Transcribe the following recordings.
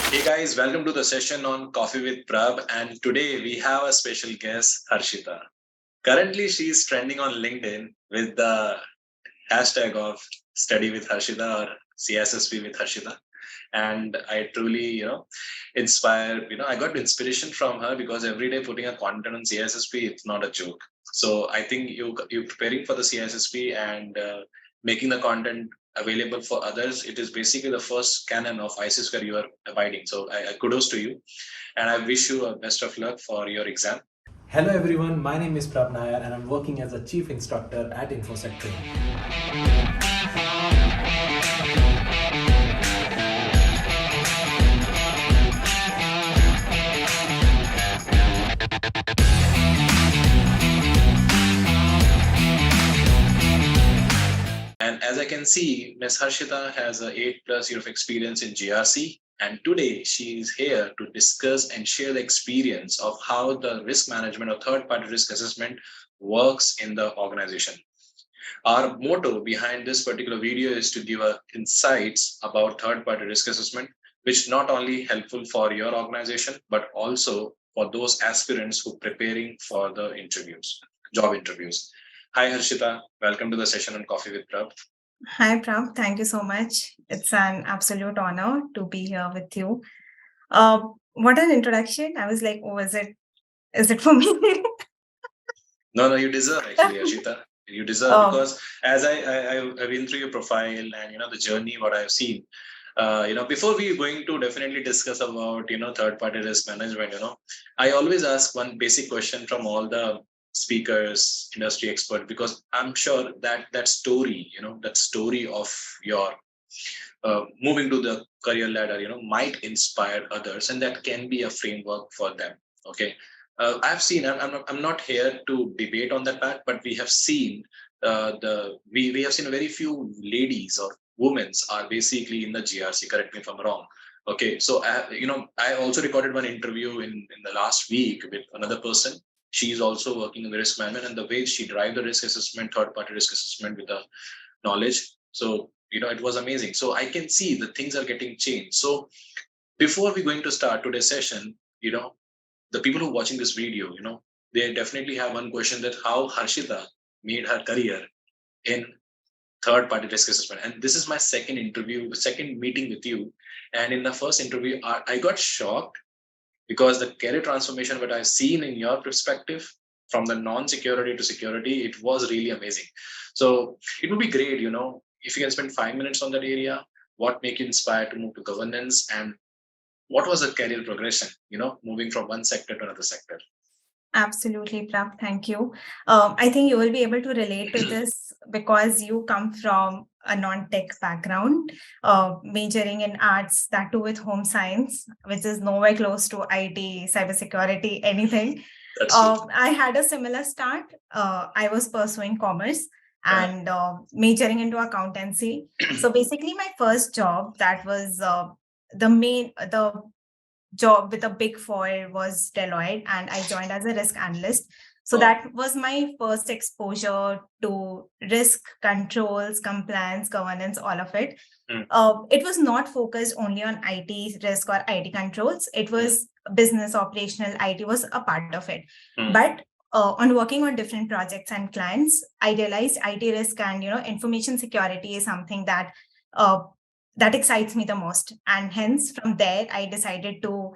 Hey guys, welcome to the session on Coffee with Prab. And today we have a special guest, Harshita. Currently, she is trending on LinkedIn with the hashtag of Study with Harshita or CSSP with Harshita. And I truly, I got inspiration from her because every day putting a content on CSSP, it's not a joke. So I think you preparing for the CSSP and making the content available for others. It is basically the first canon of ISIS where you are abiding. So I kudos to you, and I wish you a best of luck for your exam. Hello everyone, my name is Prab Nair and I'm working as a chief instructor at InfoSec Training. And as I can see, Ms. Harshita has a 8+ year of experience in GRC. And today she is here to discuss and share the experience of how the risk management or third party risk assessment works in the organization. Our motto behind this particular video is to give insights about third party risk assessment, which not only helpful for your organization, but also for those aspirants who preparing for the interviews, job interviews. Hi, Harshita. Welcome to the session on Coffee with Prab. Hi, Prab. Thank you so much. It's an absolute honor to be here with you. What an introduction. I was like, oh, is it for me? No, you deserve actually, Harshita. You deserve because as I've been through your profile and the journey what I've seen. Before we going to definitely discuss about third party risk management, I always ask one basic question from all the speakers, industry expert, because I'm sure that story, that story of your moving to the career ladder, might inspire others, and that can be a framework for them. Okay, I've seen. I'm not here to debate on that part, but we have seen we have seen very few ladies or women are basically in the GRC. Correct me if I'm wrong. Okay, so I also recorded one interview in the last week with another person. She's also working in the risk management, and the way she drive the risk assessment, third party risk assessment with the knowledge. So it was amazing. So I can see the things are getting changed. So before we're going to start today's session, the people who are watching this video, they definitely have one question, that how Harshita made her career in third party risk assessment. And this is my second meeting with you. And in the first interview, I got shocked because the career transformation that I've seen in your perspective from the non-security to security, it was really amazing. So it would be great, if you can spend 5 minutes on that area, what make you inspired to move to governance, and what was the career progression, moving from one sector to another sector? Absolutely, Prab. Thank you. I think you will be able to relate to this because you come from a non-tech background, majoring in arts, that too with home science, which is nowhere close to IT, cybersecurity, anything. I had a similar start. I was pursuing commerce and majoring into accountancy. So basically, my first job, that was the job with a big four, was Deloitte, and I joined as a risk analyst. So that was my first exposure to risk controls, compliance, governance, all of it. It was not focused only on IT risk or IT controls. It was business operational. IT was a part of it. But on working on different projects and clients, I realized IT risk and information security is something that that excites me the most. And hence, from there, I decided to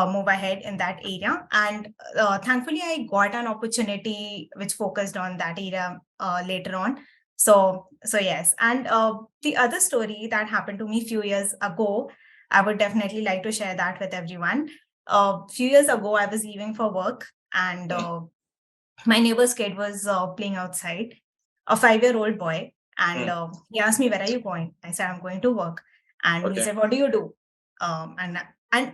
move ahead in that area. And thankfully, I got an opportunity which focused on that area later on. So yes. And the other story that happened to me a few years ago, I would definitely like to share that with everyone. A few years ago, I was leaving for work, and my neighbor's kid was playing outside, a 5-year-old boy. And he asked me, "Where are you going?" I said, "I'm going to work." And he said, "What do you do?" And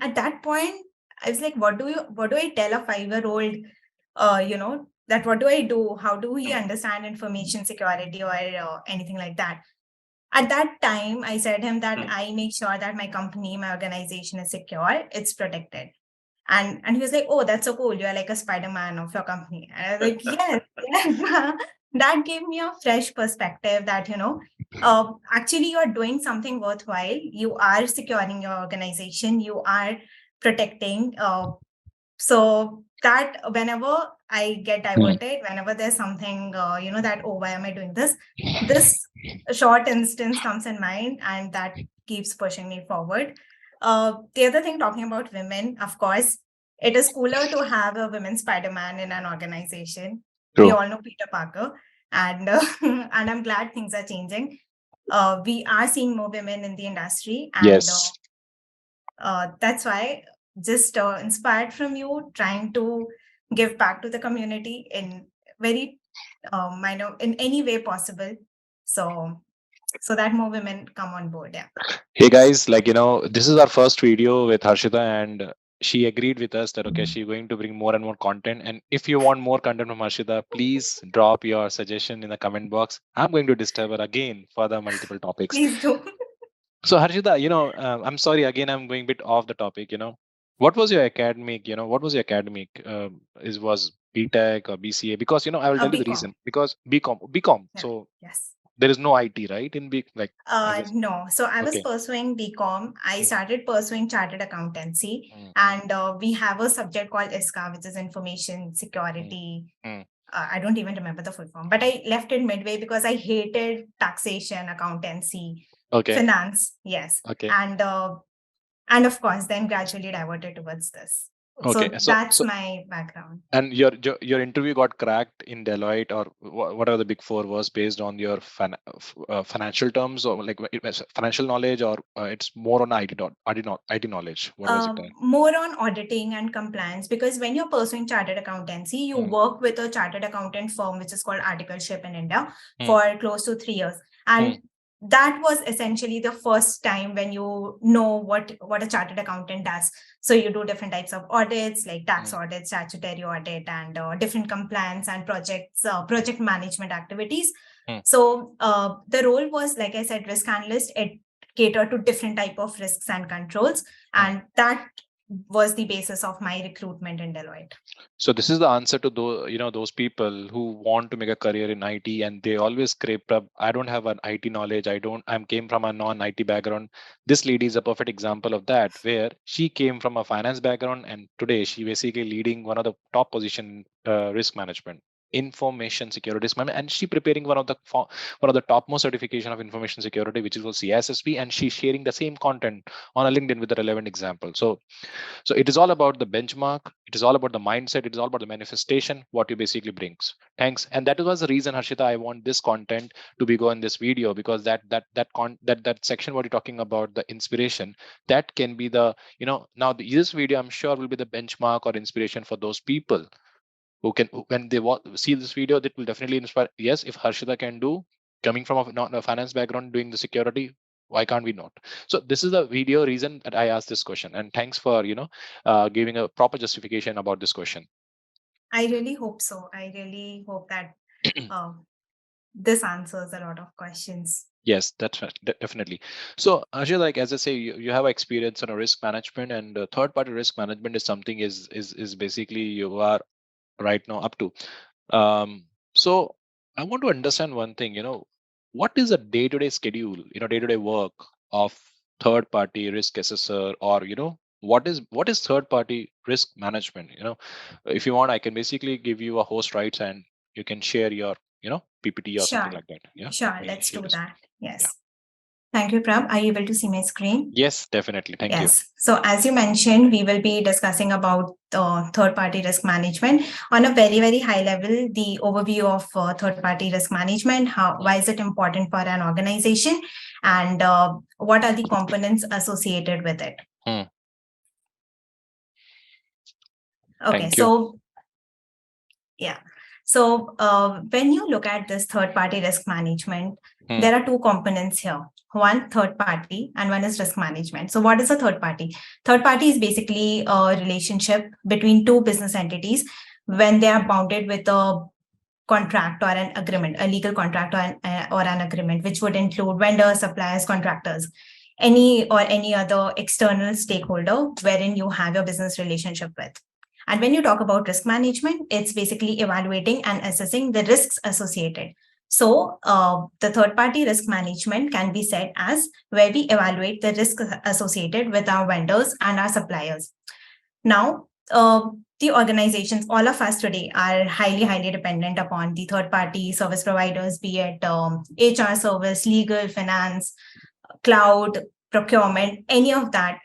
at that point, I was like, what do I tell a 5-year-old, that what do I do? How do he understand information security or anything like that? At that time, I said him that I make sure that my company, my organization is secure, it's protected. And he was like, "Oh, that's so cool. You're like a Spider-Man of your company." And I was like, "Yes, yes." that gave me a fresh perspective that, actually you're doing something worthwhile. You are securing your organization. You are protecting. So that whenever I get diverted, whenever there's something, that, oh, why am I doing this? This short instance comes in mind, and that keeps pushing me forward. The other thing, talking about women, of course, it is cooler to have a women Spider-Man in an organization. True. We all know Peter Parker, and and I'm glad things are changing. We are seeing more women in the industry, and Yes. that's why, just inspired from you, trying to give back to the community in very minor, in any way possible, so that more women come on board. Yeah. Hey guys, this is our first video with Harshita, and she agreed with us that okay, she's going to bring more and more content. And if you want more content from Harshita, please drop your suggestion in the comment box. I'm going to disturb her again for the multiple topics. Please do. So Harshita, I'm sorry again, I'm going a bit off the topic. What was your academic? What was your academic? Was BTech or BCA? Because I will tell you the BCom. reason. Because BCom. Yeah. So Yes. there is no IT, right? In B, I guess. No. So I was Okay. pursuing BCom. I Mm. started pursuing chartered accountancy, and we have a subject called ISCA, which is information security. I don't even remember the full form, but I left it midway because I hated taxation, accountancy, Okay. finance. Yes. Okay. And of course, then gradually diverted towards this. Okay. So that's my background. And your interview got cracked in Deloitte or whatever the Big Four was, based on your financial terms, or like financial knowledge, or it's more on IT knowledge. What was it? More on auditing and compliance, because when you're pursuing chartered accountancy, you work with a chartered accountant firm which is called Articleship in India for close to 3 years, and that was essentially the first time when you know what a chartered accountant does. So you do different types of audits, like tax audit, statutory audit, and different compliance and project management activities. So the role was, like I said, risk analyst. It catered to different type of risks and controls, and that was the basis of my recruitment in Deloitte. So this is the answer to those people who want to make a career in IT, and they always scrape up. I don't have an IT knowledge. I came from a non-IT background. This lady is a perfect example of that, where she came from a finance background, and today she basically leading one of the top position risk management, information security risk management, and she preparing one of the topmost certification of information security, which is called CISSP, and she's sharing the same content on a LinkedIn with the relevant example. So it is all about the benchmark. It is all about the mindset. It is all about the manifestation, what you basically brings. Thanks. And that was the reason, Harshita, I want this content to be go in this video, because that section what you're talking about, the inspiration, that can be the, now this video, I'm sure, will be the benchmark or inspiration for those people who can, when they see this video, that will definitely inspire. Yes, if Harshita can do, coming from a finance background, doing the security, why can't we not? So this is the video reason that I asked this question, and thanks for giving a proper justification about this question. I really hope so. I really hope that this answers a lot of questions. Yes, that's right, definitely. So Ajay, like as I say, you have experience on a risk management, and third party risk management is something is basically you are right now up to. So I want to understand one thing, what is a day-to-day schedule, day-to-day work of third party risk assessor, or what is third party risk management? If you want, I can basically give you a host rights, and you can share your PPT or something like that. Yeah, sure, let's do that. Yes. Yeah. Thank you, Prab. Are you able to see my screen? Yes, definitely. Thank you. So as you mentioned, we will be discussing about third-party risk management on a very, very high level, the overview of third-party risk management, why is it important for an organization, and what are the components associated with it. Okay, so yeah. So when you look at this third-party risk management, there are two components here. One, third party, and one is risk management. So what is a third party? Third party is basically a relationship between two business entities when they are bounded with a contract or an agreement, a legal contract or an agreement, which would include vendors, suppliers, contractors, any other external stakeholder wherein you have your business relationship with. And when you talk about risk management, it's basically evaluating and assessing the risks associated. So the third-party risk management can be said as where we evaluate the risk associated with our vendors and our suppliers. Now, the organizations, all of us today are highly dependent upon the third-party service providers, be it HR service, legal, finance, cloud, procurement, any of that.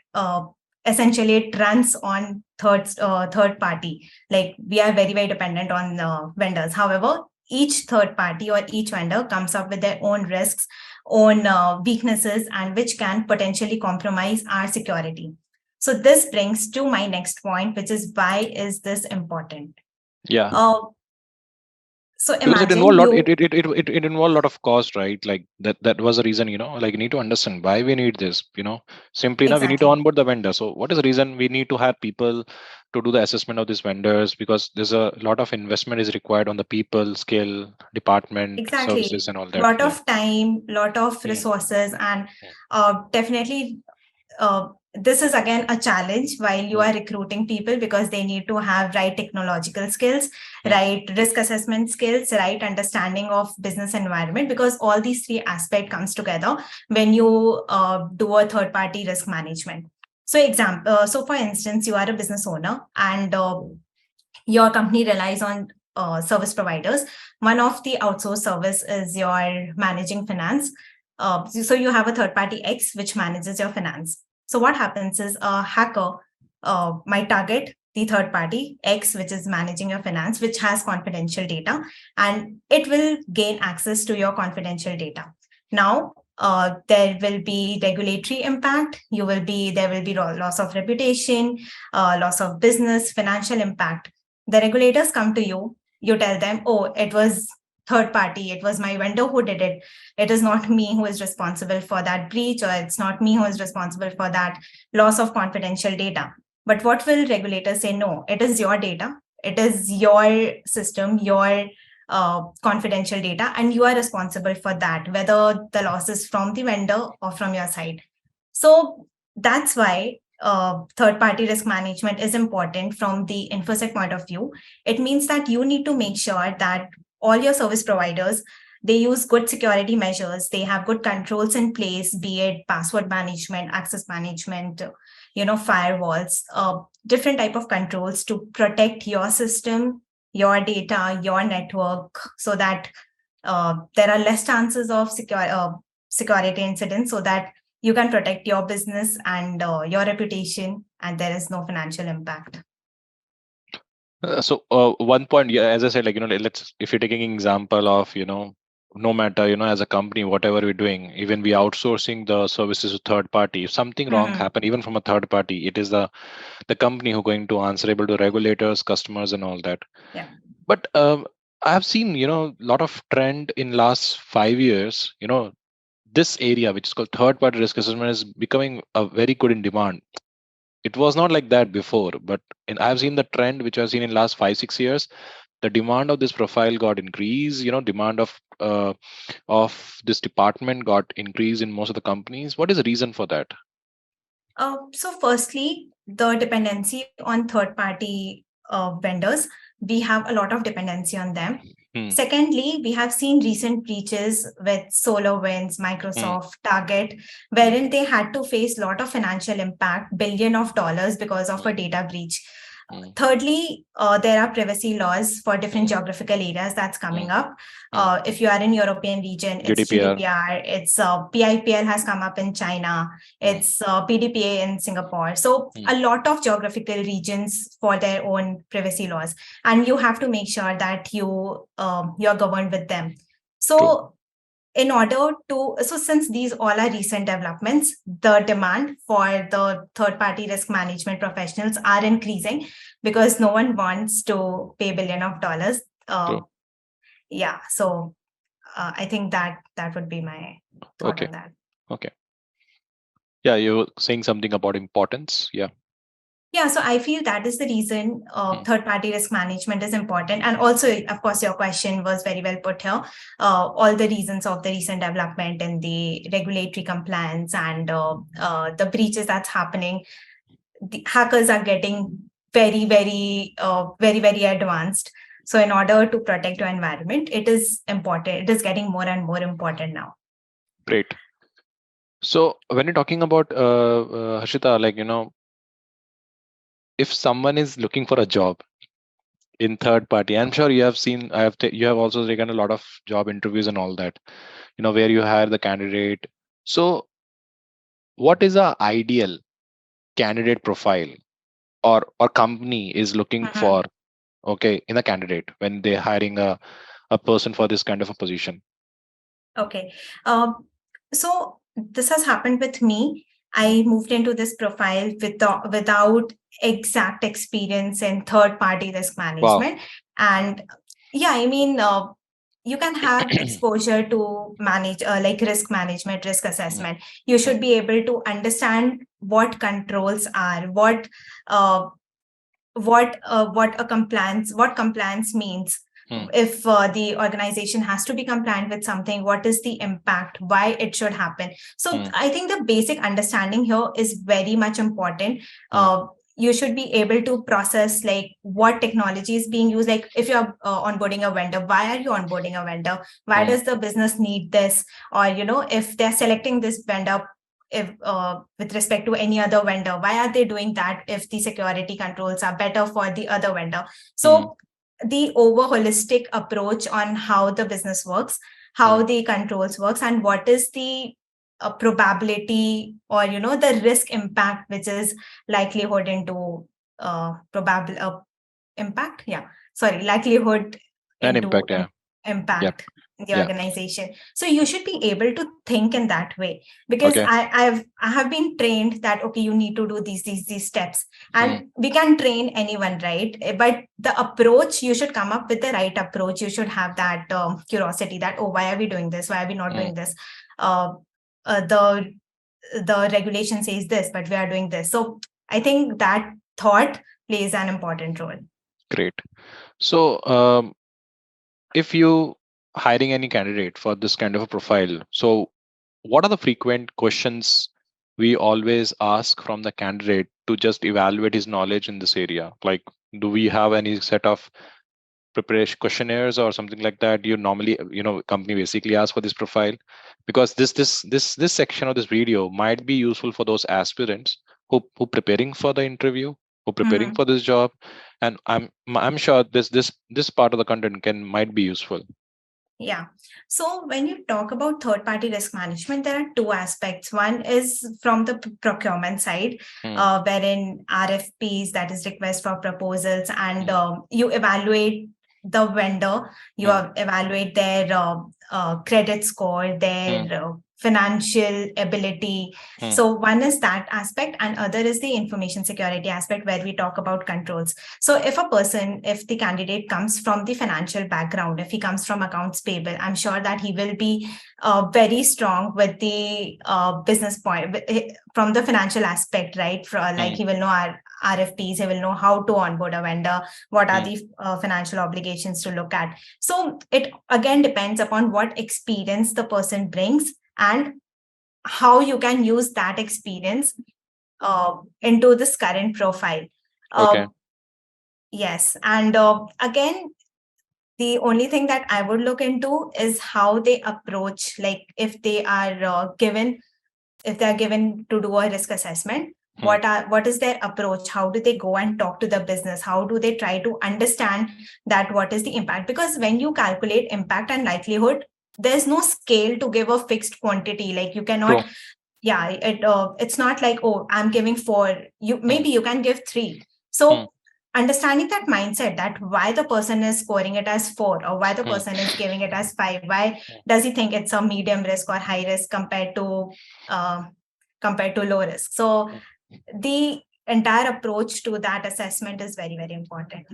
Essentially, it runs on third party. Like we are very dependent on vendors. However, each third party or each vendor comes up with their own risks, own weaknesses, and which can potentially compromise our security. So this brings to my next point, which is why is this important? Yeah. So because imagine it involved you, it involved a lot of cost, right? Like that was the reason, like you need to understand why we need this, simply now we need to exactly. onboard the vendor. So what is the reason we need to have people to do the assessment of these vendors? Because there's a lot of investment is required on the people, skill, department, Exactly. services and all that. Lot Yeah. of time, lot of resources, and definitely this is again a challenge while you are recruiting people, because they need to have right technological skills, right risk assessment skills, right understanding of business environment, because all these three aspects comes together when you do a third party risk management. So for instance, you are a business owner and your company relies on service providers. One of the outsourced service is your managing finance. So you have a third party X which manages your finance. So what happens is a hacker might target the third party X, which is managing your finance, which has confidential data, and it will gain access to your confidential data. Now, there will be regulatory impact. There will be loss of reputation, loss of business, financial impact. The regulators come to you. You tell them, "Oh, it was third party. It was my vendor who did it. It is not me who is responsible for that breach, or it's not me who is responsible for that loss of confidential data." But what will regulators say? No, it is your data. It is your system, your confidential data, and you are responsible for that, whether the loss is from the vendor or from your side. So that's why third-party risk management is important from the InfoSec point of view. It means that you need to make sure that all your service providers, they use good security measures, they have good controls in place, be it password management, access management, firewalls, different type of controls to protect your system, your data, your network, so that there are less chances of security incidents, so that you can protect your business and your reputation, and there is no financial impact. So one point, yeah, as I said, let's, if you're taking an example of, no matter, as a company, whatever we're doing, even we outsourcing the services to third party, if something wrong happen, even from a third party, it is the company who going to answerable to regulators, customers and all that. Yeah. But I have seen, a lot of trend in last 5 years, this area, which is called third party risk assessment, is becoming a very good in demand. It was not like that before, but I've seen the trend which I've seen in last 5-6 years. The demand of this profile got increased. Demand of this department got increased in most of the companies. What is the reason for that? So firstly, the dependency on third-party vendors, we have a lot of dependency on them. Secondly, we have seen recent breaches with SolarWinds, Microsoft, Target, wherein they had to face a lot of financial impact, billions of dollars, because of a data breach. Thirdly, there are privacy laws for different geographical areas that's coming up. If you are in European region, it's GDPR. It's PIPL has come up in China. It's PDPA in Singapore. So a lot of geographical regions for their own privacy laws, and you have to make sure that you're governed with them. So since these all are recent developments, the demand for the third-party risk management professionals are increasing, because no one wants to pay billions of dollars. Yeah, so I think that would be my thought on that. Okay. Yeah, you're saying something about importance. Yeah. Yeah, so I feel that is the reason third-party risk management is important. And also, of course, your question was very well put here. All the reasons of the recent development in the regulatory compliance and the breaches that's happening, the hackers are getting very advanced. So in order to protect your environment, it is important. It is getting more and more important now. Great. So when you're talking about Harshita, like, if someone is looking for a job in third party, I'm sure you have seen, you have also taken a lot of job interviews and all that, where you hire the candidate. So what is a ideal candidate profile or company is looking Mhm. for, okay, in a candidate when they're hiring a person for this kind of a position? Okay. So this has happened with me. I moved into this profile without exact experience in third party risk Wow. management. And yeah, I mean, you can have exposure to manage like risk management, risk Mm, assessment. You mm, should be able to understand what controls are, uh, what compliance means. mm, If the organization has to be compliant with something, what is the impact, why it should happen. So mm, I think the basic understanding here is very much important. mm, You should be able to process like what technology is being used. Like if you're onboarding a vendor, why are you onboarding a vendor? Why mm, does the business need this? Or if they're selecting this vendor, if with respect to any other vendor, why are they doing that if the security controls are better for the other vendor? mm, So the over holistic approach on how the business works, how mm. the controls works, and what is the probability, or the risk impact, which is likelihood into probable impact, yeah, sorry, likelihood An into impact, yeah. Yep. impact in the Yeah. organization. So you should be able to think in that way, because Okay. I have been trained that okay, you need to do these steps, Mm, and we can train anyone, right? But the approach, you should come up with the right approach. You should have that curiosity that, oh, why are we doing this, why are we not mm. doing this? uh, the regulation says this, but we are doing this. So I think that thought plays an important role. Great. So if you hiring any candidate for this kind of a profile, so what are the frequent questions we always ask from the candidate to just evaluate his knowledge in this area? Like, do we have any set of preparation questionnaires or something like that you normally, company basically asks for this profile? Because this section of this video might be useful for those aspirants who preparing for the interview, who preparing Mhm. for this job, and I'm sure this part of the content might be useful. Yeah. So when you talk about third party risk management, there are two aspects. One is from the procurement side, Hmm, wherein RFPs, that is request for proposals, and hmm, you evaluate the vendor, you hmm, evaluate their credit score, hmm, their financial ability. hmm. So one is that aspect, and other is the information security aspect, where we talk about controls. So if the candidate comes from the financial background, if he comes from accounts payable, I'm sure that he will be very strong with the business point from the financial aspect, right? Like Hmm, he will know our RFPs, he will know how to onboard a vendor, what are hmm. the financial obligations to look at. So it again depends upon what experience the person brings, and how you can use that experience into this current profile. Okay. Uh, Yes. And again, the only thing that I would look into is how they approach, like if they're given to do a risk assessment, Hmm. what is their approach? How do they go and talk to the business? How do they try to understand that what is the impact? Because when you calculate impact and likelihood, there's no scale to give a fixed quantity. Like you True. cannot, yeah, it's not like, oh, I'm giving 4, you Hmm, maybe you can give 3. hmm, So understanding that mindset, that why the person is scoring it as 4, or why the hmm, person is giving it as 5, why does he think it's a medium risk or high risk uh, compared to low risk. So hmm. the entire approach to that assessment is very important.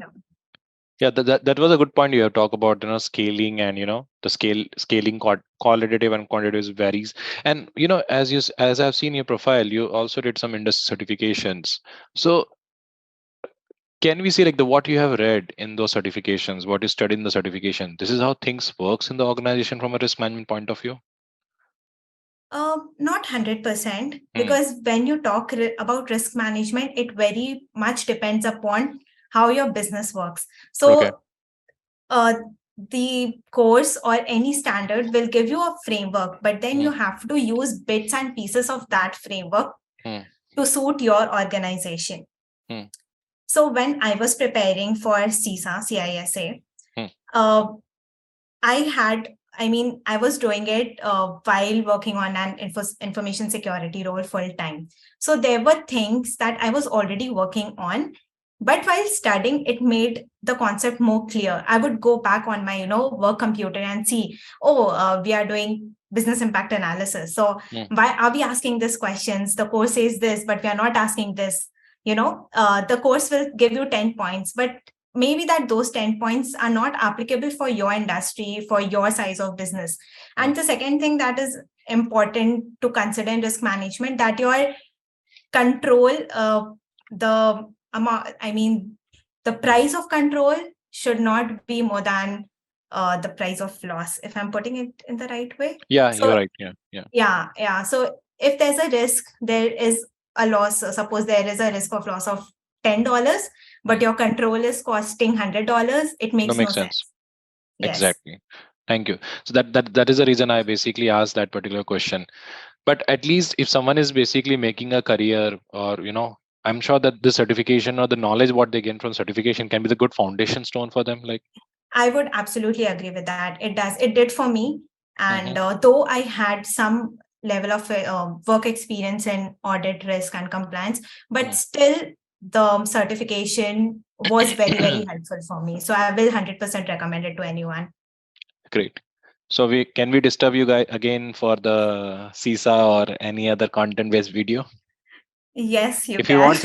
Yeah, that was a good point. You have talked about, scaling, and the scaling qualitative and quantitative varies. And as I've seen your profile, you also did some industry certifications. So can we see, like, the what you have read in those certifications, what you studied in the certification, this is how things works in the organization from a risk management point of view? Not 100%, because when you talk about risk management, it very much depends upon how your business works. So the course or any standard will give you a framework, but then you have to use bits and pieces of that framework to suit your organization. So when I was preparing for CISA, I was doing it while working on an information security role full time. So there were things that I was already working on, but while studying, it made the concept more clear. I would go back on my, work computer and see, we are doing business impact analysis. So why are we asking these questions? The course says this, but we are not asking this. The course will give you 10 points, but maybe that those 10 points are not applicable for your industry, for your size of business. And the second thing that is important to consider in risk management, that your control, the price of control should not be more than the price of loss, if I'm putting it in the right way. Yeah, So, you're right. Yeah. So if there's a risk, there is a loss. Suppose there is a risk of loss of $10, but your control is costing $100. It makes no sense. Yes. Exactly. Thank you. So that is the reason I basically asked that particular question. But at least if someone is basically making a career, or I'm sure that the certification or the knowledge what they gain from certification can be the good foundation stone for them. Like, I would absolutely agree with that. It did for me. And though I had some level of work experience in audit, risk, and compliance, but still the certification was very, very helpful for me. So I will 100% recommend it to anyone. Great. So can we disturb you guys again for the CISA or any other content-based video? Yes, you if can. you want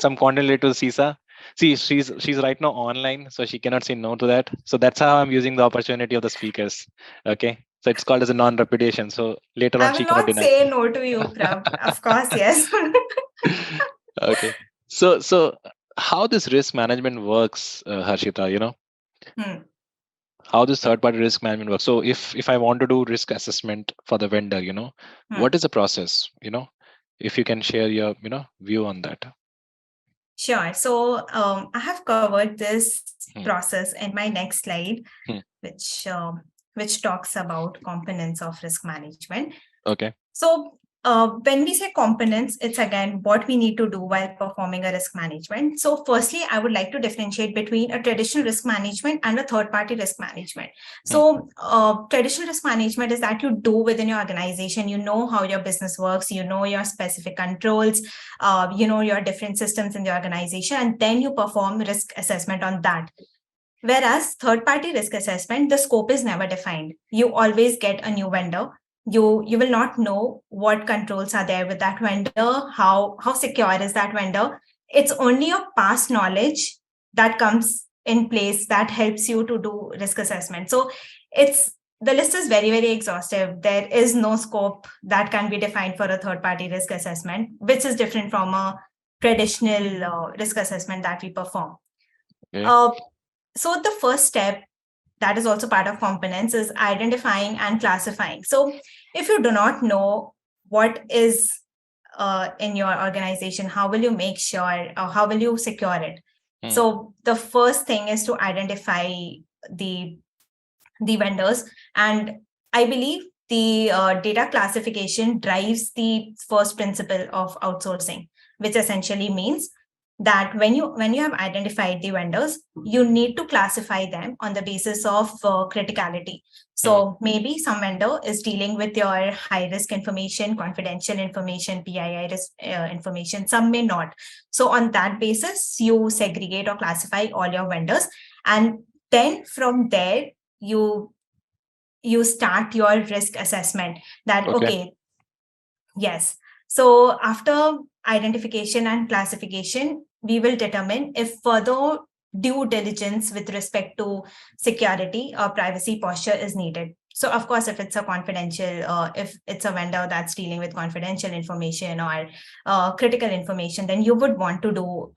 some content related to CISA, see, she's right now online, so she cannot say no to that. So that's how I'm using the opportunity of the speakers. Okay. So it's called as a non-repetition. So later on, I she will cannot not deny. say no to you, Prab. Of course, yes. Okay. So how this risk management works, Harshita, how this third-party risk management works. So if I want to do risk assessment for the vendor, what is the process? If you can share your view on that. Sure. So I have covered this process in my next slide, which talks about components of risk management. Okay. So when we say components, it's again what we need to do while performing a risk management. So firstly, I would like to differentiate between a traditional risk management and a third-party risk management. So traditional risk management is that you do within your organization, you know how your business works, you know your specific controls, you know your different systems in the organization, and then you perform risk assessment on that. Whereas third-party risk assessment, the scope is never defined. You always get a new vendor. You will not know what controls are there with that vendor, how secure is that vendor. It's only your past knowledge that comes in place that helps you to do risk assessment. So the list is very, very exhaustive. There is no scope that can be defined for a third-party risk assessment, which is different from a traditional risk assessment that we perform. Okay. So the first step, that is also part of components, is identifying and classifying. So if you do not know what is in your organization, how will you make sure, or how will you secure it? So the first thing is to identify the vendors. And I believe the data classification drives the first principle of outsourcing, which essentially means that when you have identified the vendors, you need to classify them on the basis of criticality. So maybe some vendor is dealing with your high risk information, confidential information, PII risk information, some may not. So on that basis, you segregate or classify all your vendors, and then from there you start your risk assessment. That okay, yes. So after identification and classification, we will determine if further due diligence with respect to security or privacy posture is needed. So of course, if it's a confidential, if it's a vendor that's dealing with confidential information or critical information, then you would want to do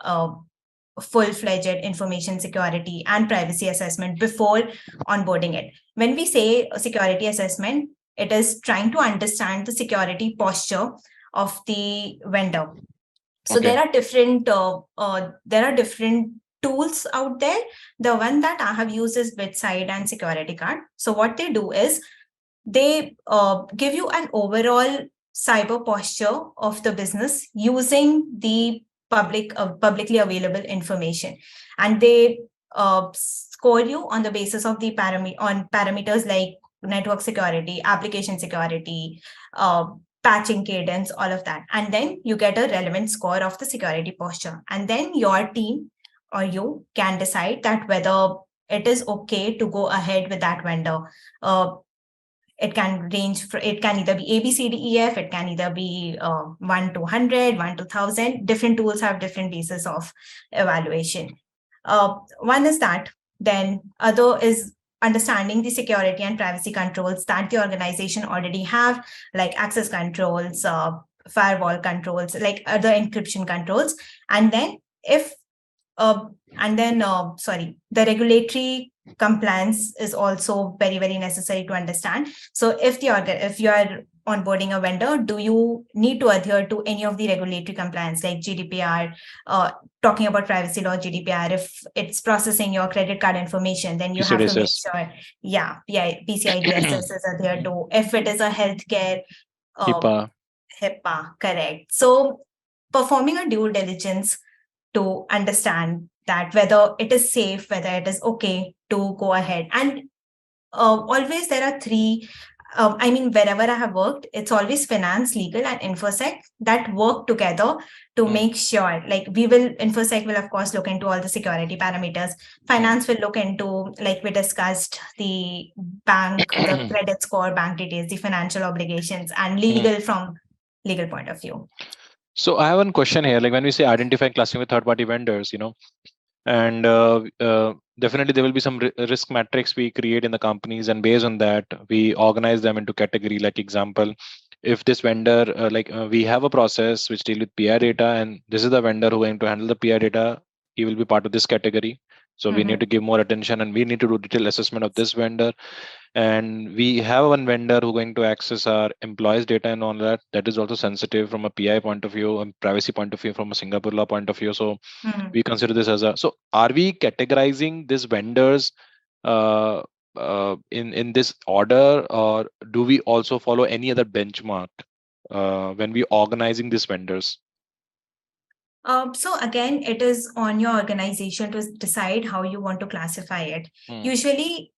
full-fledged information security and privacy assessment before onboarding it. When we say security assessment, it is trying to understand the security posture of the vendor. So there are different tools out there. The one that I have used is Bitside and Security Card. So what they do is they give you an overall cyber posture of the business using the publicly available information, and they score you on the basis of the parameters like network security, application security, patching cadence, all of that. And then you get a relevant score of the security posture. And then your team or you can decide that whether it is okay to go ahead with that vendor. It can range, it can either be A, B, C, D, E, F, it can either be 1 to 100, 1 to 1000. Different tools have different basis of evaluation. One is that. Then other is understanding the security and privacy controls that the organization already have, like access controls, firewall controls, like other encryption controls. And then the regulatory compliance is also very, very necessary to understand. So if you are onboarding a vendor, do you need to adhere to any of the regulatory compliance like GDPR? Talking about privacy law, GDPR, if it's processing your credit card information, then you have to make sure, PCI DSS is adhered to. If it is a healthcare, HIPAA, correct. So performing a due diligence to understand that whether it is safe, whether it is okay to go ahead. And always there are three, wherever I have worked, it's always finance, legal, and InfoSec that work together to make sure, like InfoSec will of course look into all the security parameters. Finance will look into, like we discussed, the bank, the credit score, bank details, the financial obligations, and legal from legal point of view. So I have one question here. Like when we say identify classifying with third-party vendors, and definitely there will be some risk matrix we create in the companies, and based on that we organize them into category. Like example, if this vendor, we have a process which deal with PI data, and this is the vendor who is going to handle the PI data, he will be part of this category. So we need to give more attention, and we need to do detailed assessment of this vendor. And we have one vendor who going to access our employees' data and all that. That is also sensitive from a PI point of view and privacy point of view, from a Singapore law point of view. So we consider this as a. So are we categorizing these vendors in this order, or do we also follow any other benchmark when we organizing these vendors? So again, it is on your organization to decide how you want to classify it. Usually,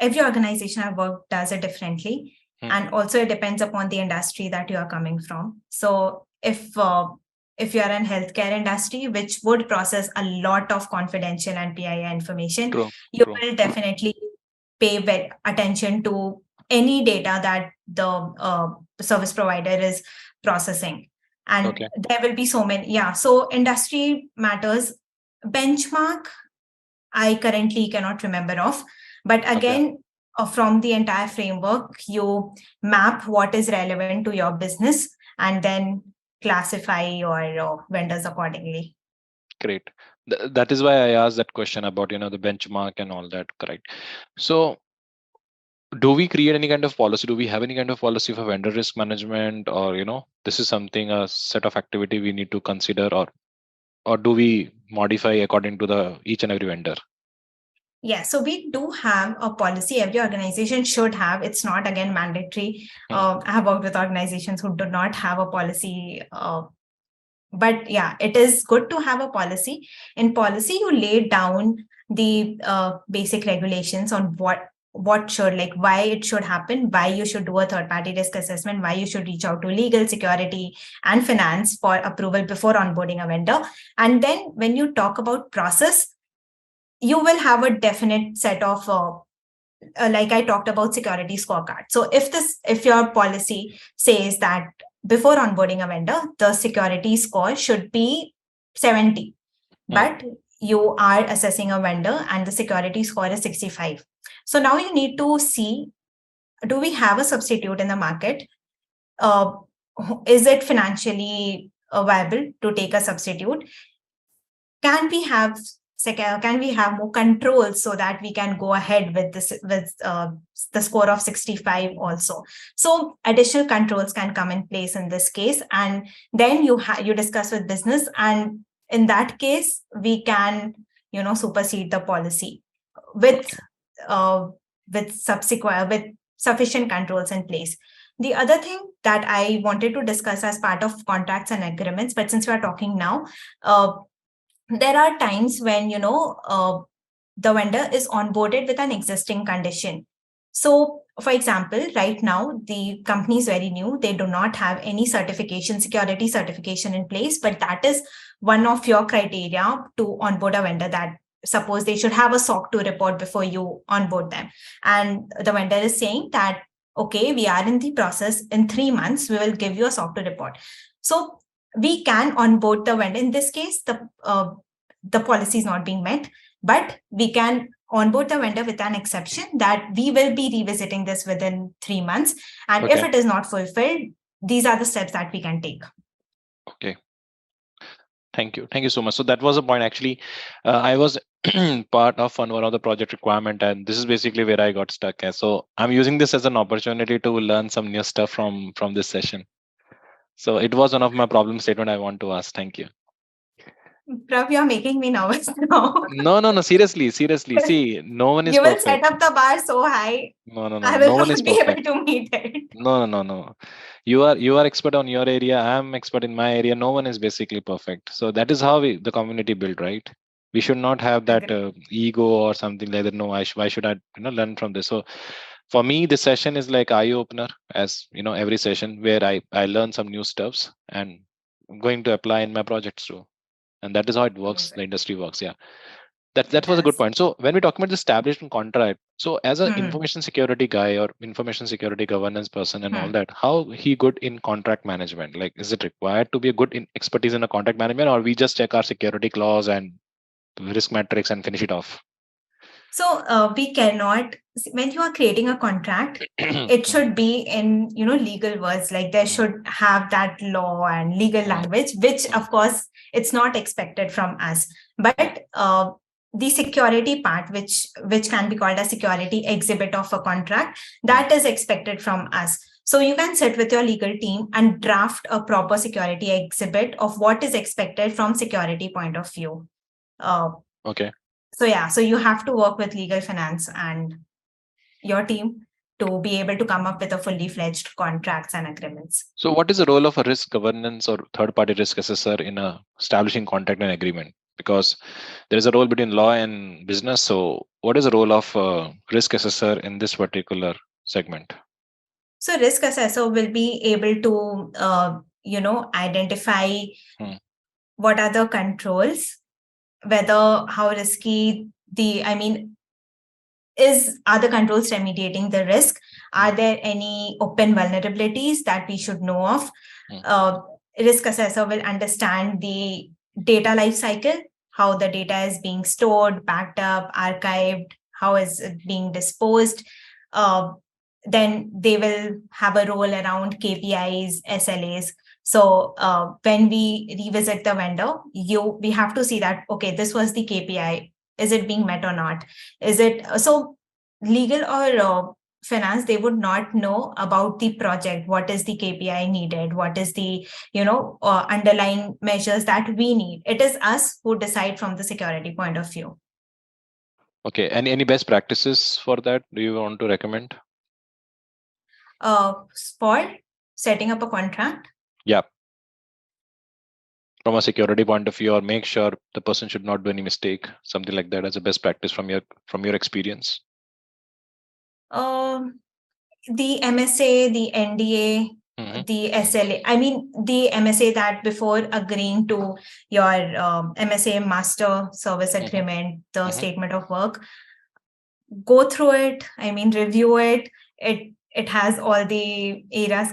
every organization I've worked does it differently, and also it depends upon the industry that you are coming from. So if you are in healthcare industry, which would process a lot of confidential and PII information, you will definitely pay attention to any data that the service provider is processing. And there will be so many. So industry matters. Benchmark, I currently cannot remember of. But again, from the entire framework, you map what is relevant to your business and then classify your vendors accordingly. Great. That is why I asked that question about, the benchmark and all that. Correct. So do we create any kind of policy? Do we have any kind of policy for vendor risk management, or, this is something, a set of activity we need to consider, or do we modify according to each and every vendor? Yeah, so we do have a policy. Every organization should have. It's not, again, mandatory. I have worked with organizations who do not have a policy. But yeah, it is good to have a policy. In policy, you lay down the basic regulations on what should, like why it should happen, why you should do a third-party risk assessment, why you should reach out to legal, security, and finance for approval before onboarding a vendor. And then when you talk about process, you will have a definite set of, like I talked about, security scorecard. So if your policy says that before onboarding a vendor, the security score should be 70, but you are assessing a vendor and the security score is 65. So now you need to see, do we have a substitute in the market? Is it financially viable to take a substitute? Can we have can we have more controls so that we can go ahead with this with the score of 65 also. So additional controls can come in place in this case, and then you discuss with business, and in that case we can supersede the policy with sufficient controls in place. The other thing that I wanted to discuss as part of contracts and agreements, but since we are talking now, there are times when the vendor is onboarded with an existing condition. So, for example, right now the company is very new; they do not have any security certification in place. But that is one of your criteria to onboard a vendor. That suppose they should have a SOC 2 report before you onboard them, and the vendor is saying that, okay, we are in the process. In 3 months, we will give you a SOC 2 report. So we can onboard the vendor. In this case, the policy is not being met, but we can onboard the vendor with an exception that we will be revisiting this within 3 months. And if it is not fulfilled, these are the steps that we can take. Okay. Thank you. Thank you so much. So that was a point. Actually, I was part of one of the project requirement, and this is basically where I got stuck. So I'm using this as an opportunity to learn some new stuff from this session. So it was one of my problem statement I want to ask. Thank you. Prav, you're making me nervous now. No. Seriously. See, no one is you will perfect. set up the bar so high. No. I will No one not is be perfect. able to meet it. No. You are expert on your area. I'm expert in my area. No one is basically perfect. So that is how the community build, right? We should not have that ego or something like that. No, why should I learn from this? So for me, this session is like eye opener, as every session where I learn some new stuffs and I'm going to apply in my projects too. And that is how it works. Amazing. The industry works. Yeah. That was a good point. So when we talk about the established contract, so as an information security guy or information security governance person and all that, how he good in contract management? Like, is it required to be a good in expertise in a contract management, or we just check our security clause and risk matrix and finish it off? So we cannot, when you are creating a contract, it should be in legal words, like there should have that law and legal language, which of course it's not expected from us. But the security part, which can be called a security exhibit of a contract, that is expected from us. So you can sit with your legal team and draft a proper security exhibit of what is expected from security point of view. Okay. So you have to work with legal, finance, and your team to be able to come up with a fully fledged contracts and agreements. So what is the role of a risk governance or third-party risk assessor in establishing contract and agreement? Because there is a role between law and business. So what is the role of a risk assessor in this particular segment? So risk assessor will be able to, identify what are the controls, whether how risky are the controls remediating the risk? Are there any open vulnerabilities that we should know of? Risk assessor will understand the data life cycle, how the data is being stored, backed up, archived, how is it being disposed. Then they will have a role around KPIs, SLAs. So when we revisit the vendor, we have to see that, okay, this was the KPI. Is it being met or not? Is it so legal or finance? They would not know about the project. What is the KPI needed? What is the underlying measures that we need? It is us who decide from the security point of view. Okay. Any best practices for that? Do you want to recommend? For setting up a contract? Yeah. From a security point of view, or make sure the person should not do any mistake, something like that as a best practice from your experience. The MSA, the NDA, the SLA. I mean, the MSA that before agreeing to your MSA master service agreement, the statement of work, go through it. I mean, review it. It has all the areas.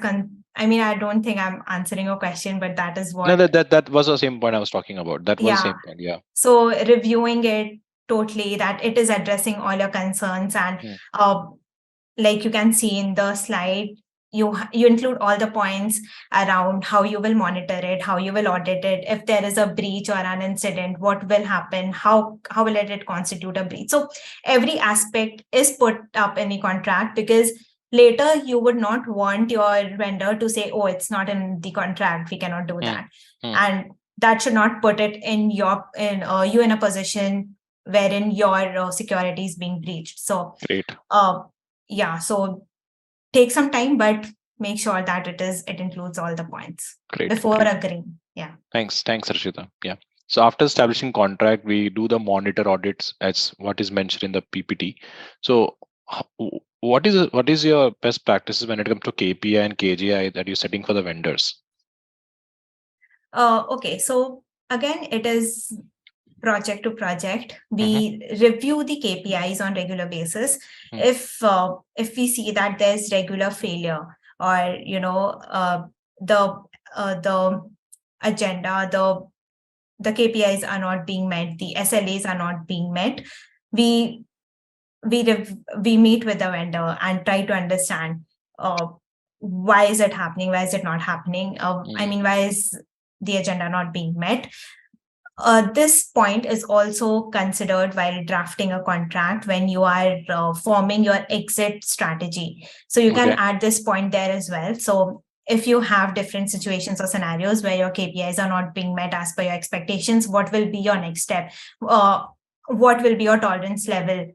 I don't think I'm answering your question, but that is what. No, that was the same point I was talking about. That was the same point. Yeah. So reviewing it totally, that it is addressing all your concerns, and like you can see in the slide, you include all the points around how you will monitor it, how you will audit it, if there is a breach or an incident, what will happen, how will it constitute a breach. So every aspect is put up in the contract, because later you would not want your vendor to say, oh, it's not in the contract, we cannot do that. And that should not put it in you in a position wherein your security is being breached. So Great. Yeah, so take some time, but make sure that it includes all the points before agreeing. Yeah. Thanks, Harshita. Yeah. So after establishing contract, we do the monitor audits as what is mentioned in the PPT. So what is your best practices when it comes to KPI and KGI that you're setting for the vendors? Okay, so again, it is project to project. We review the KPIs on regular basis. If we see that there's regular failure, or the agenda, the KPIs are not being met, the SLAs are not being met, we meet with the vendor and try to understand why is it happening, why is it not happening, why is the agenda not being met. This point is also considered while drafting a contract when you are forming your exit strategy. So you can add this point there as well. So if you have different situations or scenarios where your KPIs are not being met as per your expectations, what will be your next step? What will be your tolerance level?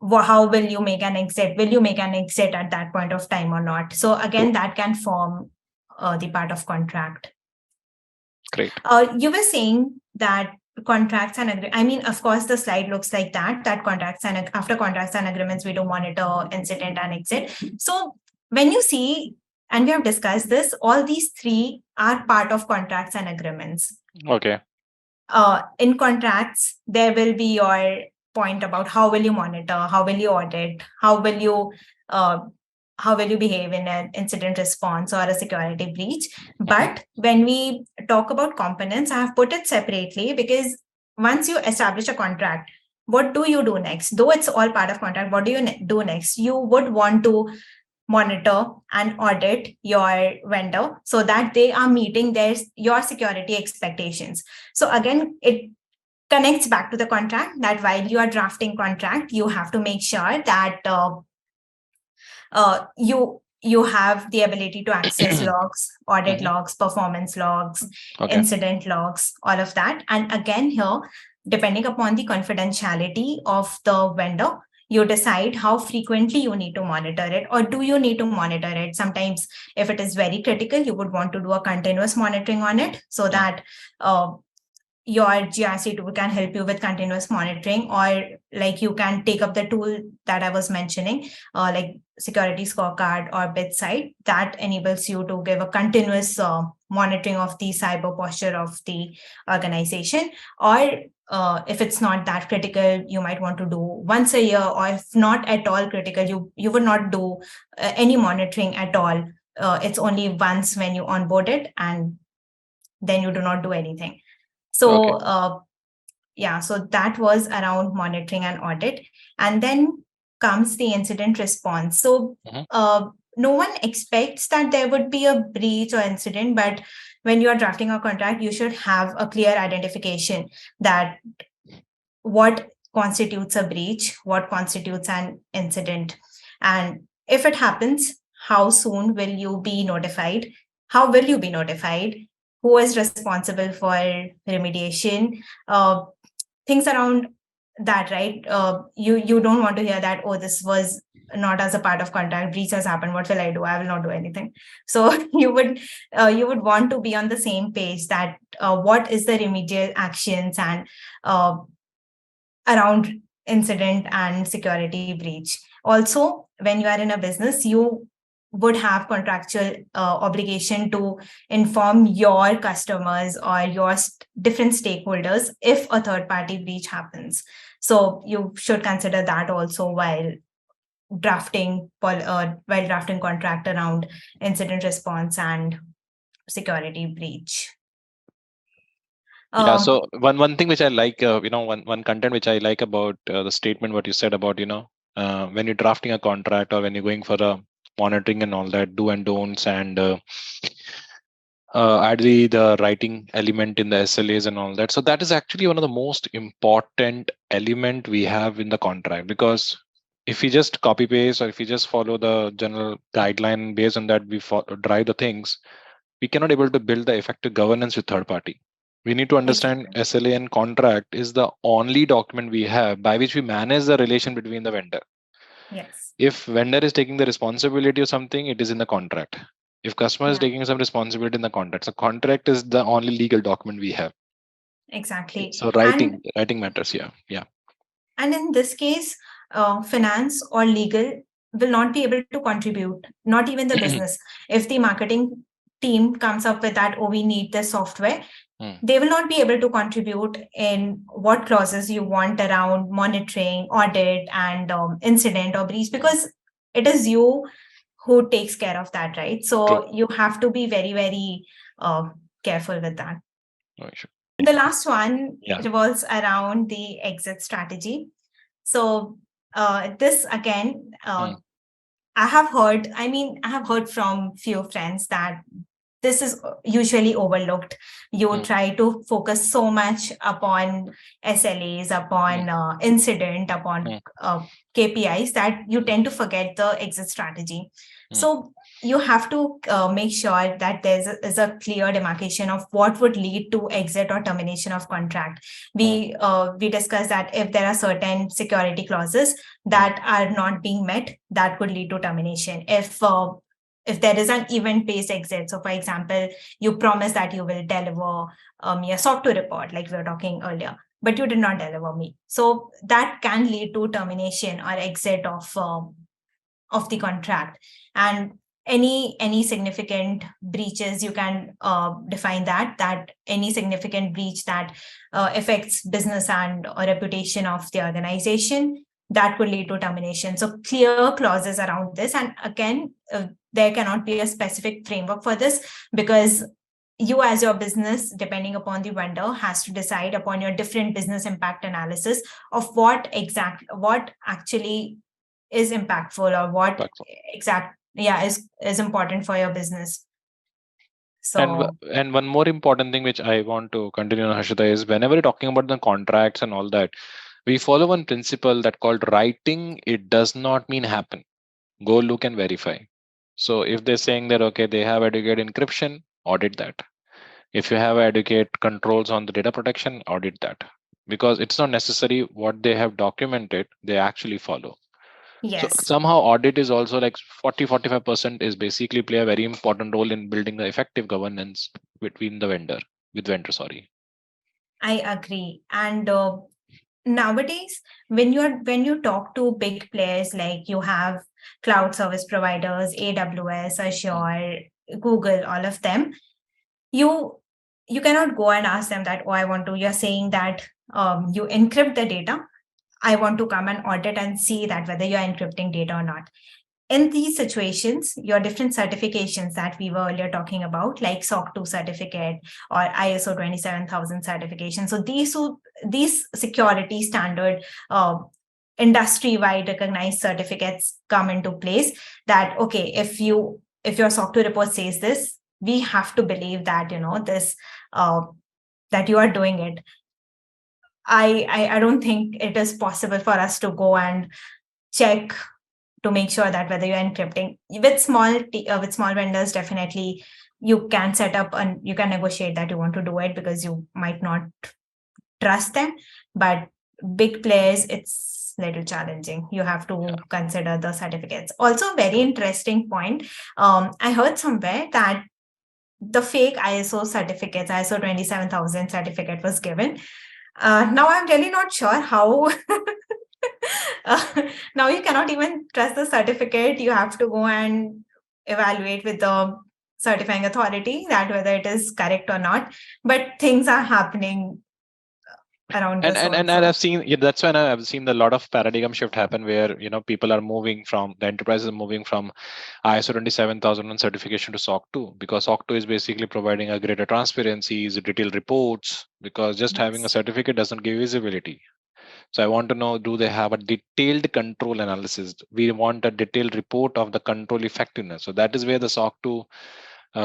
How will you make an exit? Will you make an exit at that point of time or not? So again, that can form the part of contract. Great. You were saying that contracts and of course, the slide looks like that contracts and after contracts and agreements, we do monitor, incident, and exit. So when you see, and we have discussed this, all these three are part of contracts and agreements. Okay. In contracts, there will be your point about how will you monitor, how will you audit, how will you behave in an incident response or a security breach. But when we talk about components, I have put it separately, because once you establish a contract, what do you do next? Though it's all part of contract, what do you do next? You would want to monitor and audit your vendor so that they are meeting your security expectations. So again, it connects back to the contract, that while you are drafting contract, you have to make sure that you have the ability to access logs, audit logs, performance logs, incident logs, all of that. And again, here, depending upon the confidentiality of the vendor, you decide how frequently you need to monitor it, or do you need to monitor it. Sometimes if it is very critical, you would want to do a continuous monitoring on it, so that your GRC tool can help you with continuous monitoring, or like you can take up the tool that I was mentioning, like security scorecard or bedside, that enables you to give a continuous monitoring of the cyber posture of the organization. Or if it's not that critical, you might want to do once a year, or if not at all critical, you would not do any monitoring at all. It's only once when you onboard it, and then you do not do anything. So so that was around monitoring and audit. And then comes the incident response. So no one expects that there would be a breach or incident, but when you are drafting a contract, you should have a clear identification that what constitutes a breach, what constitutes an incident. And if it happens, how soon will you be notified? How will you be notified? Who is responsible for remediation? Things around that, right? You don't want to hear that, oh, this was not as a part of contract, breach has happened, what will I do? I will not do anything. So you would want to be on the same page, that what is the remedial actions and around incident and security breach. Also, when you are in a business, you would have contractual obligation to inform your customers or your different stakeholders if a third party breach happens. So you should consider that also while drafting contract around incident response and security breach. Yeah. So one thing which I like, one content which I like about the statement what you said about when you're drafting a contract or when you're going for a monitoring and all that, do and don'ts, and add the writing element in the SLAs and all that. So that is actually one of the most important element we have in the contract, because if we just copy paste or if we just follow the general guideline based on that we drive the things, we cannot able to build the effective governance with third party. We need to understand Exactly. SLA and contract is the only document we have by which we manage the relation between the vendor. Yes. If vendor is taking the responsibility of something, it is in the contract. If customer is Yeah. taking some responsibility in the contract, so contract is the only legal document we have. Exactly. So And writing matters here. Yeah. And in this case, finance or legal will not be able to contribute, not even the business. If the marketing team comes up with that, oh, we need this software, they will not be able to contribute in what clauses you want around monitoring, audit, and incident or breach, because it is you who takes care of that, right? True. So you have to be very, very careful with that. No issue. The last one Yeah. revolves around the exit strategy. So this again, I have heard from few friends that this is usually overlooked. You try to focus so much upon SLAs, upon incident, upon KPIs that you tend to forget the exit strategy. So you have to make sure that there is a clear demarcation of what would lead to exit or termination of contract. We discussed that if there are certain security clauses that are not being met, that could lead to termination. If there is an event-based exit, so for example, you promise that you will deliver your SOC 2 report, like we were talking earlier, but you did not deliver me. So that can lead to termination or exit of the contract. And any significant breaches, you can define that any significant breach that affects business and or reputation of the organization, that could lead to termination. So clear clauses around this. And again, there cannot be a specific framework for this, because you as your business, depending upon the vendor, has to decide upon your different business impact analysis of what actually is impactful or what is important for your business. So and one more important thing which I want to continue on, Harshita, is whenever you're talking about the contracts and all that, we follow one principle that called writing. It does not mean happen. Go look and verify. So if they're saying that, okay, they have adequate encryption, audit that. If you have adequate controls on the data protection, audit that. Because it's not necessary what they have documented, they actually follow. yes. So somehow audit is also like 40-45% is basically play a very important role in building the effective governance between the vendor. I agree. And nowadays, when you talk to big players, like you have cloud service providers, AWS, Azure, Google, all of them, you cannot go and ask them that, oh, you're saying that you encrypt the data. I want to come and audit and see that whether you're encrypting data or not. In these situations, your different certifications that we were earlier talking about, like SOC 2 certificate or ISO 27000 certification. So these security standard industry-wide recognized certificates come into place that, okay, if your SOC 2 report says this, we have to believe that, this, that you are doing it. I don't think it is possible for us to go and check to make sure that whether you're encrypting. With small vendors, definitely you can set up and you can negotiate that you want to do it because you might not trust them. But big players, it's a little challenging. You have to consider the certificates. Also, very interesting point. I heard somewhere that the fake ISO certificates, ISO 27000 certificate was given. Now I'm really not sure how. Now you cannot even trust the certificate. You have to go and evaluate with the certifying authority that whether it is correct or not. But things are happening around this and I've seen that's when I've seen a lot of paradigm shift happen where people are moving from the enterprises moving from ISO 27001 certification to SOC 2, because SOC 2 is basically providing a greater transparency, detailed reports, because just having a certificate doesn't give visibility. So I want to know, do they have a detailed control analysis? We want a detailed report of the control effectiveness. So that is where the SOC 2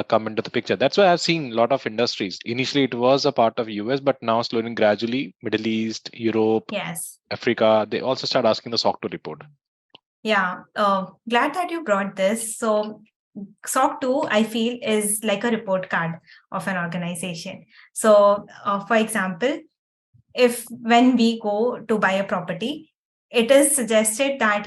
come into the picture. That's why I've seen a lot of industries. Initially, it was a part of US, but now slowly, gradually, Middle East, Europe, Yes. Africa, they also start asking the SOC 2 report. Yeah, glad that you brought this. So SOC 2, I feel, is like a report card of an organization. So, for example, if when we go to buy a property, it is suggested that,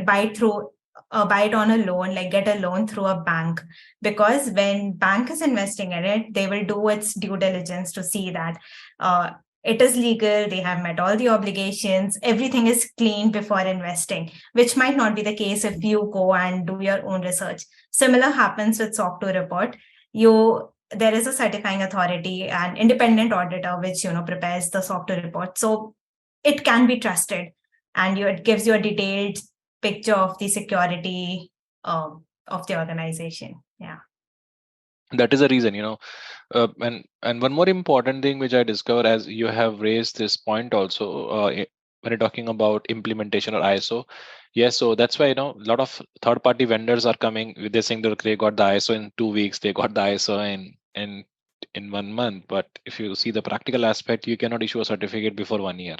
buy it on a loan, like get a loan through a bank, because when bank is investing in it, they will do its due diligence to see that it is legal, they have met all the obligations, everything is clean before investing, which might not be the case if you go and do your own research. Similar happens with SOC 2 report. There is a certifying authority, an independent auditor, which prepares the SOC 2 report. So it can be trusted, and it gives you a detailed picture of the security of the organization. Yeah. That is the reason, and one more important thing which I discovered, as you have raised this point also, when you're talking about implementation or ISO. Yes, so that's why, a lot of third party vendors are coming. They're saying that they got the ISO in 2 weeks, they got the ISO in 1 month. But if you see the practical aspect, you cannot issue a certificate before 1 year.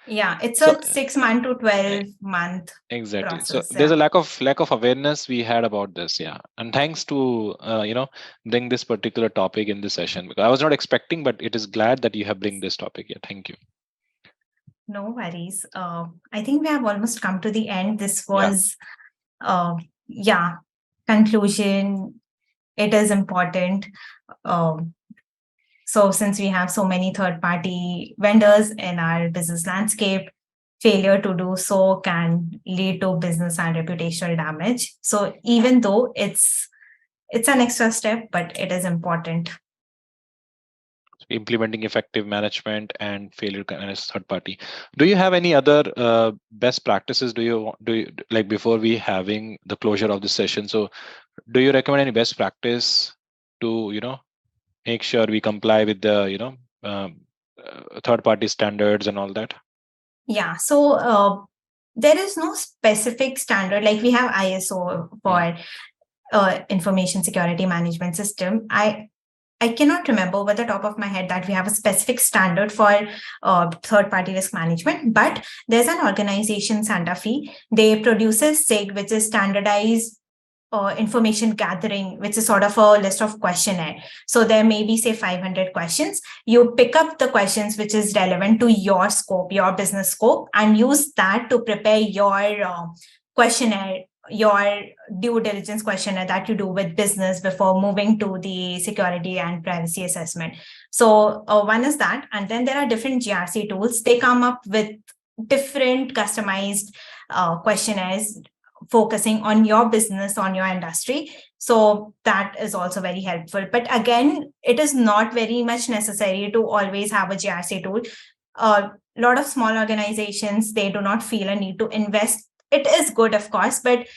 Yeah, it's So, a 6 month to 12-month exactly. process. So there's a lack of awareness we had about this. Yeah, and thanks to bring this particular topic in this session, because I was not expecting, but it is glad that you have bring this topic here. Thank you. No worries. I think we have almost come to the end. This was conclusion. It is important. So since we have so many third-party vendors in our business landscape, failure to do so can lead to business and reputational damage. So even though it's an extra step, but it is important. Implementing effective management and failure as third party. Do you have any other best practices? Do you like, before we having the closure of the session? So do you recommend any best practice to make sure we comply with the third party standards and all that? Yeah, so there is no specific standard. Like we have ISO for information security management system. I cannot remember over the top of my head that we have a specific standard for third party risk management, but there's an organization, Santa Fe. They produces SIG, which is standardized information gathering, which is sort of a list of questionnaire. So there may be, say, 500 questions. You pick up the questions which is relevant to your scope, your business scope, and use that to prepare your questionnaire, your due diligence questionnaire that you do with business before moving to the security and privacy assessment. So one is that, and then there are different GRC tools. They come up with different customized questionnaires focusing on your business, on your industry. So that is also very helpful. But again, it is not very much necessary to always have a GRC tool. A lot of small organizations, they do not feel a need to invest. It is good, of course, but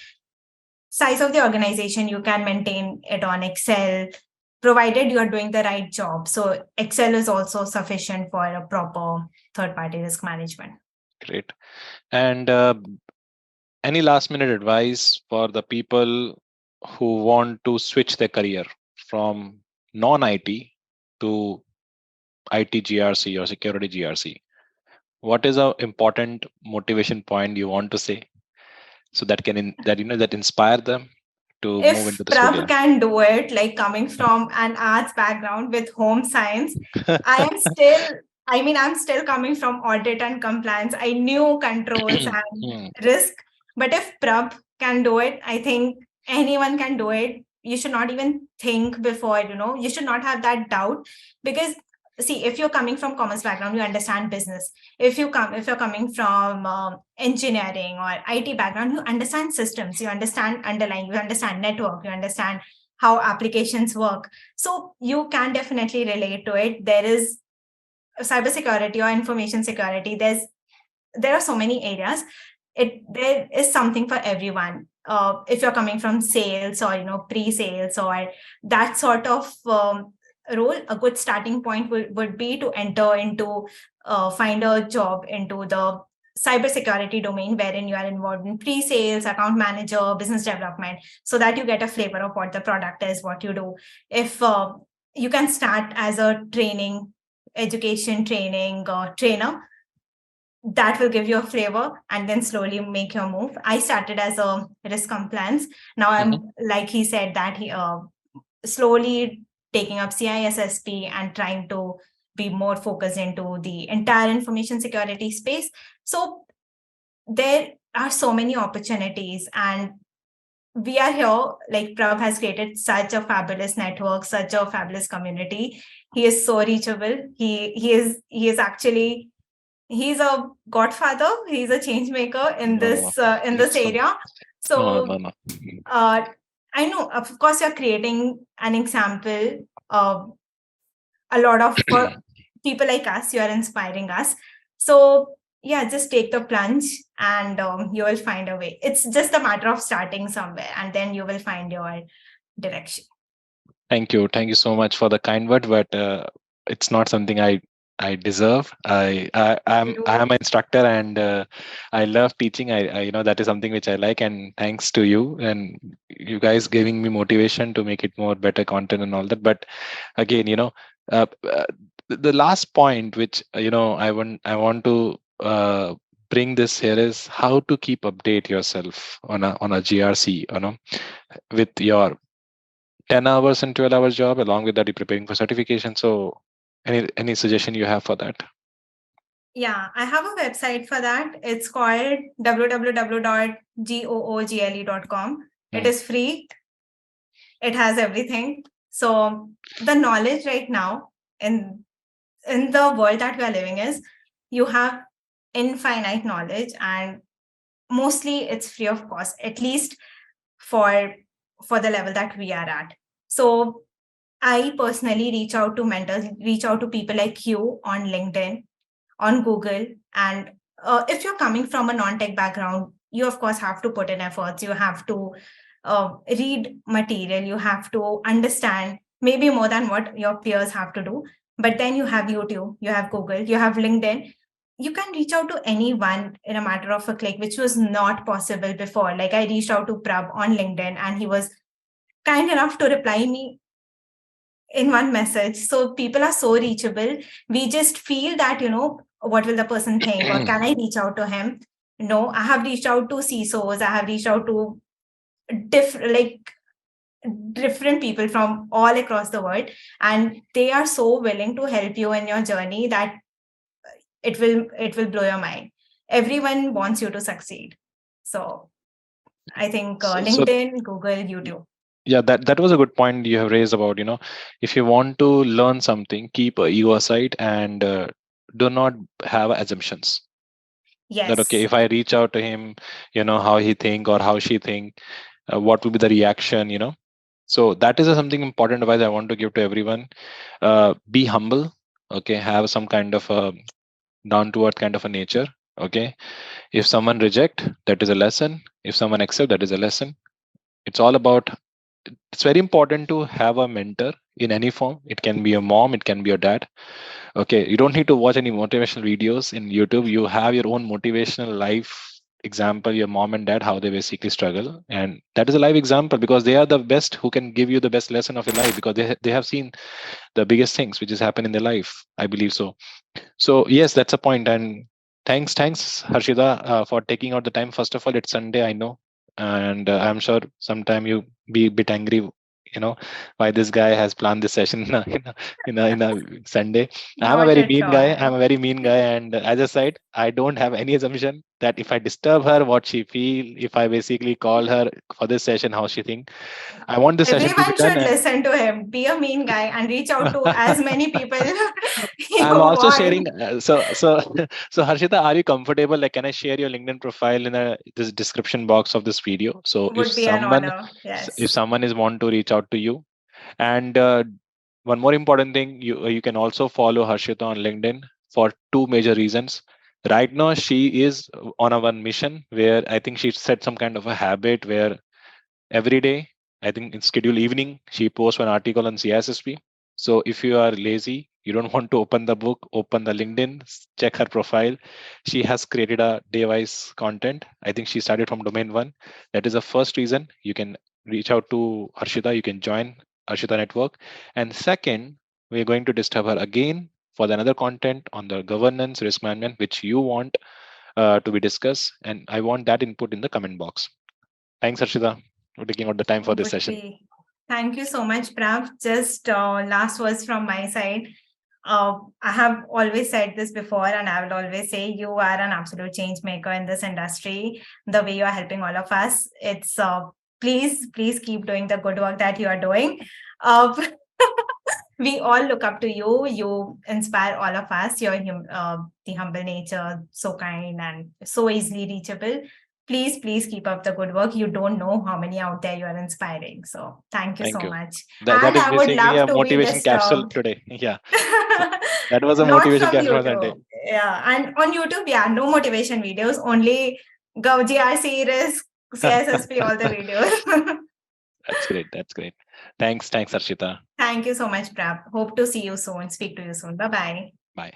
size of the organization, you can maintain it on Excel, provided you are doing the right job. So Excel is also sufficient for a proper third-party risk management. Great. And any last minute advice for the people who want to switch their career from non-IT to IT GRC or security GRC? What is an important motivation point you want to say, so that that inspire them to move into If this field? Prab can do it, like coming from an arts background with home science, I'm still coming from audit and compliance. I knew controls and risk, but if Prab can do it, I think anyone can do it. You should not even think before, you should not have that doubt, because see, if you're coming from commerce background, you understand business. If you're coming from engineering or IT background, you understand systems, you understand underlying, you understand network, you understand how applications work. So you can definitely relate to it. There is cybersecurity or information security. There are so many areas. There is something for everyone. If you're coming from sales or pre-sales or that sort of role, a good starting point would be to enter into find a job into the cybersecurity domain, wherein you are involved in pre-sales, account manager, business development, so that you get a flavor of what the product is, what you do. If you can start as a education training trainer, that will give you a flavor, and then slowly make your move. I started as a risk compliance. Now I'm, like he said, that he slowly taking up CISSP and trying to be more focused into the entire information security space. So there are so many opportunities, and we are here. Like, Prabh has created such a fabulous network, such a fabulous community. He is so reachable. He is actually, he's a godfather. He's a change maker in this area. So No. I know, of course, you're creating an example. A lot of people like us, you are inspiring us. So yeah, just take the plunge, and you will find a way. It's just a matter of starting somewhere, and then you will find your direction. Thank you so much for the kind word, but it's not something I deserve. I'm an instructor, and I love teaching. I that is something which I like, and thanks to you and you guys giving me motivation to make it more better content and all that. But again, the last point which I want to bring this here is how to keep update yourself on a GRC, with your 10 hours and 12 hours job. Along with that, you're preparing for certification. So any suggestion you have for that? Yeah, I have a website for that. It's called www.google.com. It is free. It has everything. So the knowledge right now in the world that we are living is, you have infinite knowledge, and mostly it's free of cost, at least for the level that we are at. So I personally reach out to mentors, reach out to people like you on LinkedIn, on Google. And if you're coming from a non-tech background, you of course have to put in efforts. You have to read material. You have to understand maybe more than what your peers have to do. But then you have YouTube, you have Google, you have LinkedIn. You can reach out to anyone in a matter of a click, which was not possible before. Like, I reached out to Prabh on LinkedIn, and he was kind enough to reply me in one message. So people are so reachable. We just feel that, what will the person think, or can I reach out to him? No, I have reached out to CISOs. I have reached out to different people from all across the world, and they are so willing to help you in your journey that it will blow your mind. Everyone wants you to succeed. So I think LinkedIn, Google, YouTube. Yeah, that was a good point you have raised about, if you want to learn something, keep ego aside, and do not have assumptions. Yes. That, okay, if I reach out to him, how he think or how she think, what will be the reaction, So that is something important advice I want to give to everyone. Be humble, okay, have some kind of a down to earth kind of a nature, okay. If someone reject, that is a lesson. If someone accept, that is a lesson. It's all about, it's very important to have a mentor in any form. It can be a mom, it can be your dad. Okay, you don't need to watch any motivational videos in YouTube. You have your own motivational life example, your mom and dad, how they basically struggle, and that is a live example, because they are the best who can give you the best lesson of your life, because they have seen the biggest things which has happened in their life, I believe. So yes, that's a point. And thanks Harshita, for taking out the time. First of all, it's Sunday, I know, and I'm sure sometime you be a bit angry, why this guy has planned this session in a Sunday. I'm a very mean guy. And as I said, I don't have any assumption that if I disturb her, what she feel, if I basically call her for this session, how she think. I want this session to be Everyone done. should listen to him. Be a mean guy and reach out to as many people I'm also want. sharing. So Harshita, are you comfortable? Like, can I share your LinkedIn profile in this description box of this video? So Would be an honor. Yes. if someone is want to reach out to you, and one more important thing, you can also follow Harshita on LinkedIn for two major reasons. Right now, she is on a one mission where I think she set some kind of a habit where every day, I think in scheduled evening, she posts one article on CISSP. So if you are lazy, you don't want to open the book, open the LinkedIn, check her profile. She has created a device content. I think she started from domain 1. That is the first reason you can reach out to Harshita. You can join Harshita Network. And second, we're going to disturb her again for the another content on the governance, risk management, which you want to be discussed. And I want that input in the comment box. Thanks, Harshita, for taking out the time for this Would session. be. Thank you so much, Prav. Just last words from my side. I have always said this before, and I will always say you are an absolute change maker in this industry. The way you are helping all of us, it's please keep doing the good work that you are doing. Uh, we all look up to you. You inspire all of us. The humble nature, so kind and so easily reachable. Please keep up the good work. You don't know how many out there you are inspiring. So thank you Thank so you. much. That And is I would basically love a to be motivation capsule disturbed. today. Yeah. So that was a Not motivation from capsule for Sunday. YouTube. Yeah. And on YouTube, yeah, no motivation videos, only GRC Risk, CSSP, all the videos. That's great. That's great. Thanks, Harshita. Thank you so much, Prab. Hope to see you soon. Speak to you soon. Bye bye. Bye.